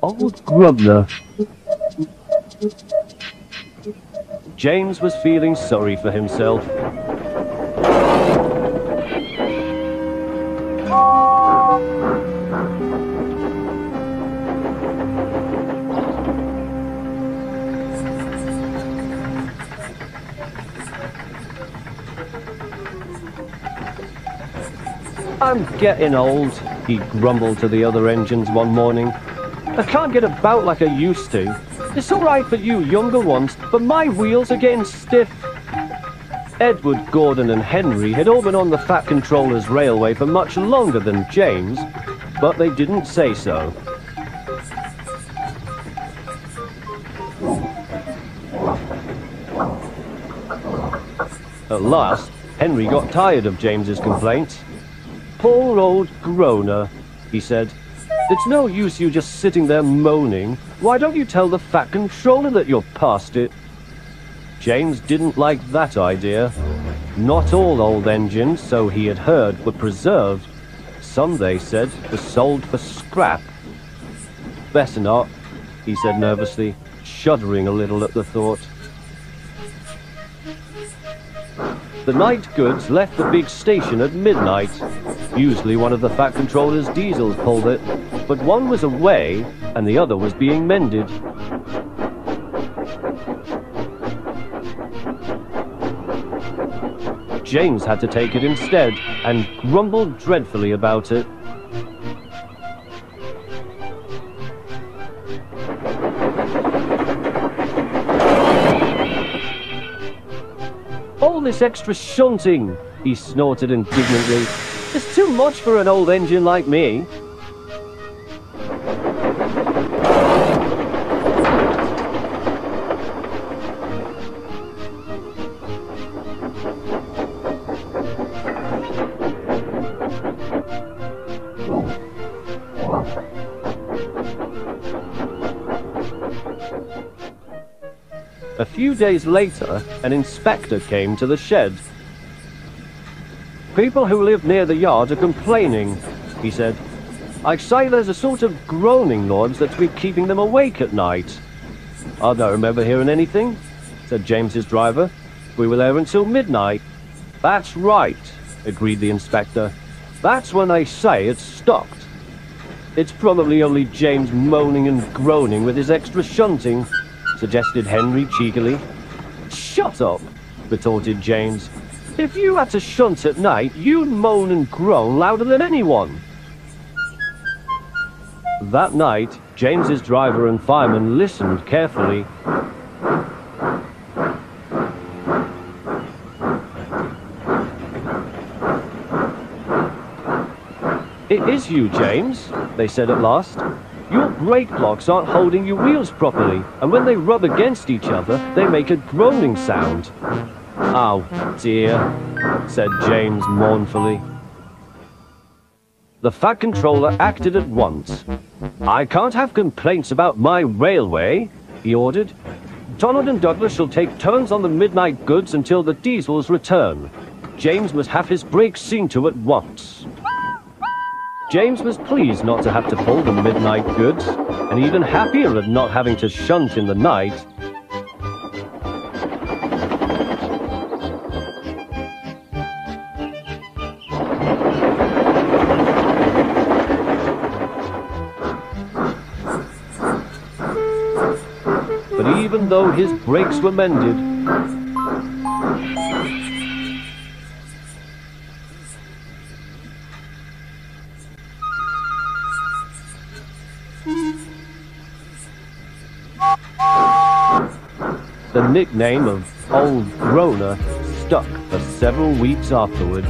Old groaner. James was feeling sorry for himself. I'm getting old, he grumbled to the other engines one morning. I can't get about like I used to. It's all right for you younger ones, but my wheels are getting stiff. Edward, Gordon and Henry had all been on the Fat Controller's railway for much longer than James, but they didn't say so. At last, Henry got tired of James's complaints. "Poor old groaner," he said. "It's no use you just sitting there moaning. Why don't you tell the Fat Controller that you're past it?" James didn't like that idea. Not all old engines, so he had heard, were preserved. Some, they said, were sold for scrap. "Better not," he said nervously, shuddering a little at the thought. The night goods left the big station at midnight. Usually one of the Fat Controller's diesels pulled it, but one was away and the other was being mended. James had to take it instead and grumbled dreadfully about it. "All this extra shunting," he snorted indignantly. "It's too much for an old engine like me." A few days later, an inspector came to the shed. "People who live near the yard are complaining," he said. "I say there's a sort of groaning noise that's been keeping them awake at night." "I don't remember hearing anything," said James's driver. "We were there until midnight." "That's right," agreed the inspector. "That's when they say it's stopped." "It's probably only James moaning and groaning with his extra shunting," suggested Henry cheekily. "Shut up," retorted James. "If you had to shunt at night, you'd moan and groan louder than anyone." That night, James's driver and fireman listened carefully. "It is you, James," they said at last. "Your brake blocks aren't holding your wheels properly, and when they rub against each other, they make a groaning sound." "Oh, dear," said James mournfully. The Fat Controller acted at once. "I can't have complaints about my railway," he ordered. "Donald and Douglas shall take turns on the midnight goods until the diesels return. James must have his brakes seen to at once." James was pleased not to have to pull the midnight goods, and even happier at not having to shunt in the night. But even though his brakes were mended, the nickname of Old Groaner stuck for several weeks afterward.